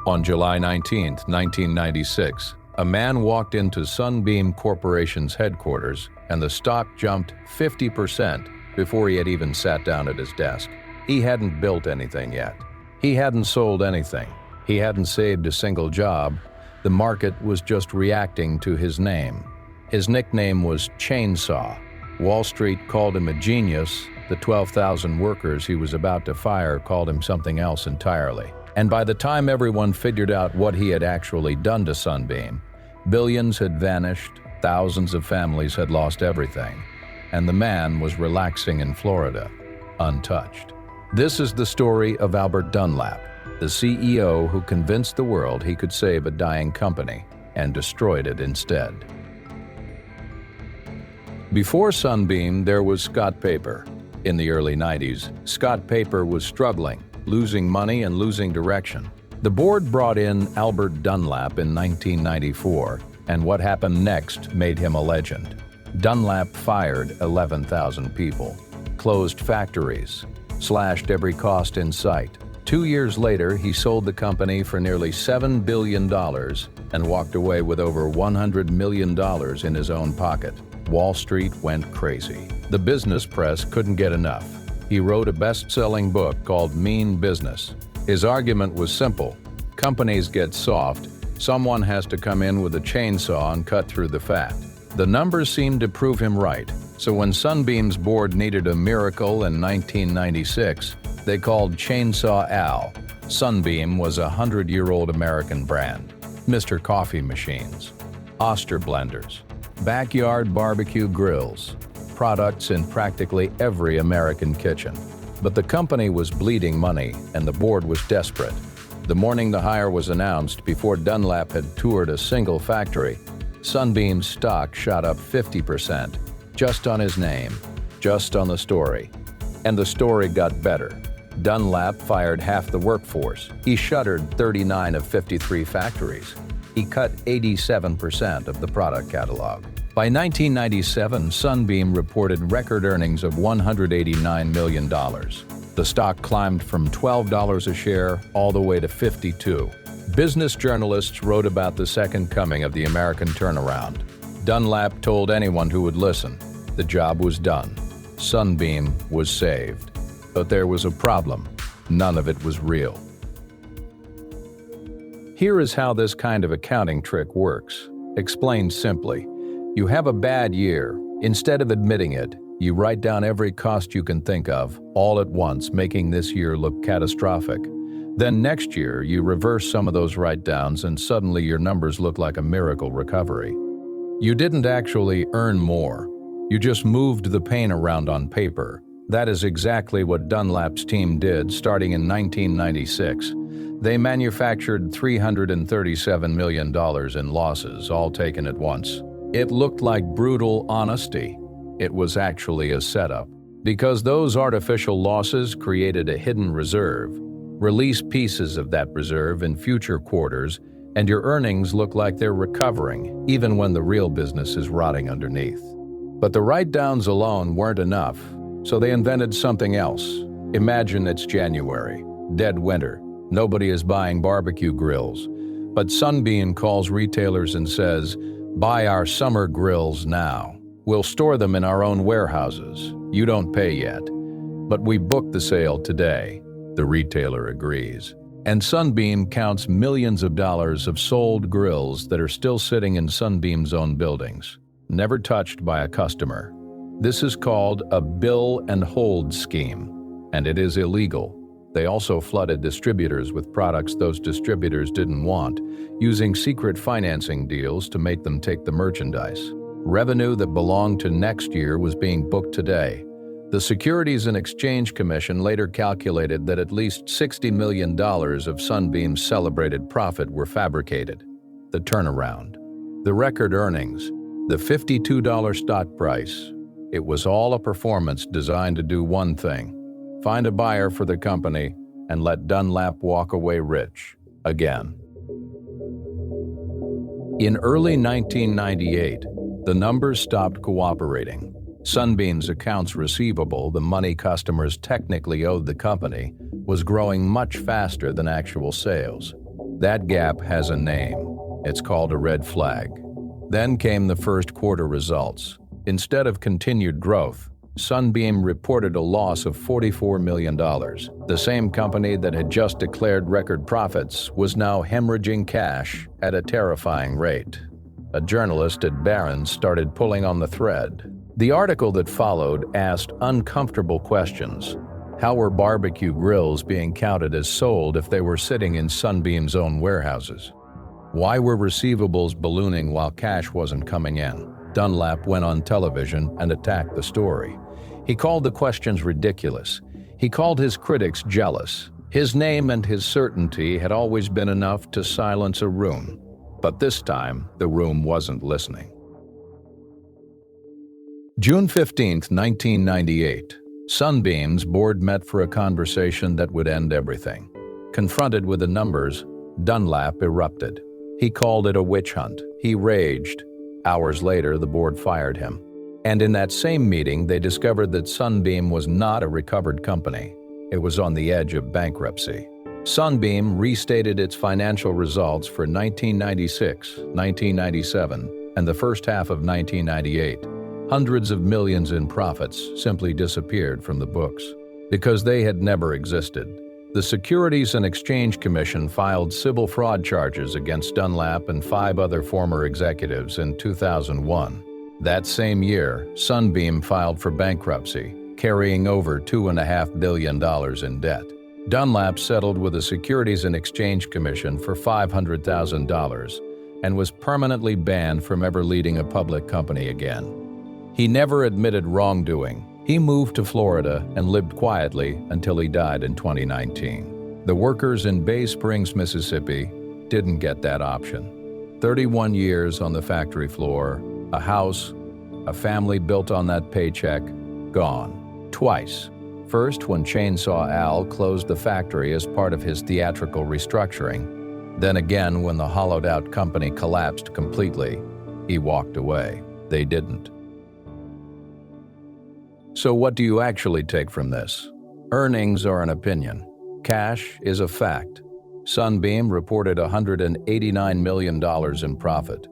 On July 19, 1996, a man walked into Sunbeam Corporation's headquarters and the stock jumped 50% before he had even sat down at his desk. He hadn't built anything yet. He hadn't sold anything. He hadn't saved a single job. The market was just reacting to his name. His nickname was Chainsaw. Wall Street called him a genius. The 12,000 workers he was about to fire called him something else entirely. And by the time everyone figured out what he had actually done to Sunbeam, billions had vanished, thousands of families had lost everything, and the man was relaxing in Florida, untouched. This is the story of Albert Dunlap, the CEO who convinced the world he could save a dying company and destroyed it instead. Before Sunbeam, there was Scott Paper. In the early 90s, Scott Paper was struggling, losing money and losing direction. The board brought in Albert Dunlap in 1994, and what happened next made him a legend. Dunlap fired 11,000 people, closed factories, slashed every cost in sight. 2 years later, he sold the company for nearly $7 billion and walked away with over $100 million in his own pocket. Wall Street went crazy. The business press couldn't get enough. He wrote a best-selling book called Mean Business. His argument was simple. Companies get soft. Someone has to come in with a chainsaw and cut through the fat. The numbers seemed to prove him right. So when Sunbeam's board needed a miracle in 1996, they called Chainsaw Al. Sunbeam was a 100-year-old American brand. Mr. Coffee machines, Oster blenders, backyard barbecue grills, products in practically every American kitchen. But the company was bleeding money and the board was desperate. The morning the hire was announced, before Dunlap had toured a single factory, Sunbeam's stock shot up 50%, just on his name, just on the story. And the story got better. Dunlap fired half the workforce. He shuttered 39 of 53 factories. He cut 87% of the product catalog. By 1997, Sunbeam reported record earnings of $189 million. The stock climbed from $12 a share all the way to $52. Business journalists wrote about the second coming of the American turnaround. Dunlap told anyone who would listen, the job was done. Sunbeam was saved. But there was a problem. None of it was real. Here is how this kind of accounting trick works. Explained simply, you have a bad year. Instead of admitting it, you write down every cost you can think of, all at once, making this year look catastrophic. Then next year, you reverse some of those write-downs and suddenly your numbers look like a miracle recovery. You didn't actually earn more. You just moved the pain around on paper. That is exactly what Dunlap's team did starting in 1996. They manufactured $337 million in losses, all taken at once. It looked like brutal honesty. It was actually a setup. Because those artificial losses created a hidden reserve. Release pieces of that reserve in future quarters, and your earnings look like they're recovering, even when the real business is rotting underneath. But the write-downs alone weren't enough, so they invented something else. Imagine it's January, dead winter. Nobody is buying barbecue grills. But Sunbeam calls retailers and says, "Buy our summer grills now. We'll store them in our own warehouses. You don't pay yet. But we booked the sale today." The retailer agrees. And Sunbeam counts millions of dollars of sold grills that are still sitting in Sunbeam's own buildings, never touched by a customer. This is called a bill and hold scheme, and it is illegal. They also flooded distributors with products those distributors didn't want, using secret financing deals to make them take the merchandise. Revenue that belonged to next year was being booked today. The Securities and Exchange Commission later calculated that at least $60 million of Sunbeam's celebrated profit were fabricated. The turnaround, the record earnings, the $52 stock price. It was all a performance designed to do one thing: find a buyer for the company and let Dunlap walk away rich again. In early 1998, the numbers stopped cooperating. Sunbeam's accounts receivable, the money customers technically owed the company, was growing much faster than actual sales. That gap has a name. It's called a red flag. Then came the first quarter results. Instead of continued growth, Sunbeam reported a loss of $44 million. The same company that had just declared record profits was now hemorrhaging cash at a terrifying rate. A journalist at Barron's started pulling on the thread. The article that followed asked uncomfortable questions. How were barbecue grills being counted as sold if they were sitting in Sunbeam's own warehouses? Why were receivables ballooning while cash wasn't coming in? Dunlap went on television and attacked the story. He called the questions ridiculous. He called his critics jealous. His name and his certainty had always been enough to silence a room. But this time, the room wasn't listening. June 15, 1998. Sunbeam's board met for a conversation that would end everything. Confronted with the numbers, Dunlap erupted. He called it a witch hunt. He raged. Hours later, the board fired him. And in that same meeting, they discovered that Sunbeam was not a recovered company. It was on the edge of bankruptcy. Sunbeam restated its financial results for 1996, 1997, and the first half of 1998. Hundreds of millions in profits simply disappeared from the books because they had never existed. The Securities and Exchange Commission filed civil fraud charges against Dunlap and 5 other former executives in 2001. That same year, Sunbeam filed for bankruptcy, carrying over $2.5 billion in debt. Dunlap settled with the Securities and Exchange Commission for $500,000 and was permanently banned from ever leading a public company again. He never admitted wrongdoing. He moved to Florida and lived quietly until he died in 2019. The workers in Bay Springs, Mississippi, didn't get that option. 31 years on the factory floor, a house, a family built on that paycheck, gone. Twice. First, when Chainsaw Al closed the factory as part of his theatrical restructuring. Then again, when the hollowed-out company collapsed completely. He walked away. They didn't. So what do you actually take from this? Earnings are an opinion. Cash is a fact. Sunbeam reported $189 million in profit.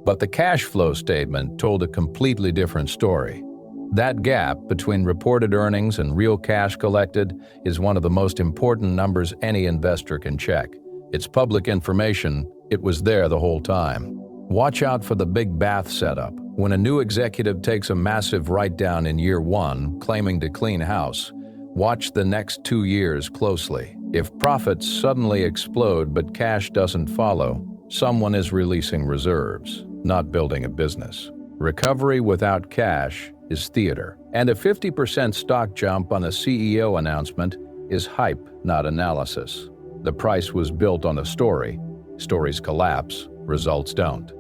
But the cash flow statement told a completely different story. That gap between reported earnings and real cash collected is one of the most important numbers any investor can check. It's public information. It was there the whole time. Watch out for the big bath setup. When a new executive takes a massive write-down in year 1, claiming to clean house, watch the next 2 years closely. If profits suddenly explode but cash doesn't follow, someone is releasing reserves, not building a business. Recovery without cash is theater. And a 50% stock jump on a CEO announcement is hype, not analysis. The price was built on a story. Stories collapse, results don't.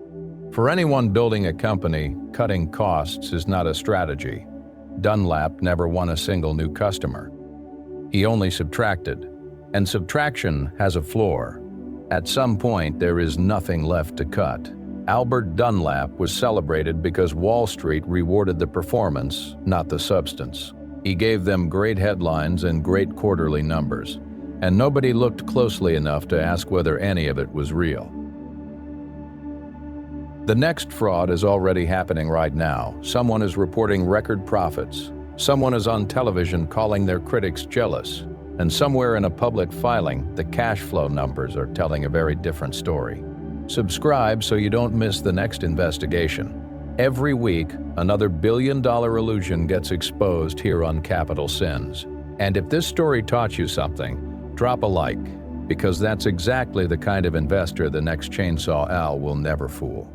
For anyone building a company, cutting costs is not a strategy. Dunlap never won a single new customer. He only subtracted, and subtraction has a floor. At some point, there is nothing left to cut. Albert Dunlap was celebrated because Wall Street rewarded the performance, not the substance. He gave them great headlines and great quarterly numbers, and nobody looked closely enough to ask whether any of it was real. The next fraud is already happening right now. Someone is reporting record profits. Someone is on television calling their critics jealous. And somewhere in a public filing, the cash flow numbers are telling a very different story. Subscribe so you don't miss the next investigation. Every week, another billion-dollar illusion gets exposed here on Capital Sins. And if this story taught you something, drop a like, because that's exactly the kind of investor the next Chainsaw Al will never fool.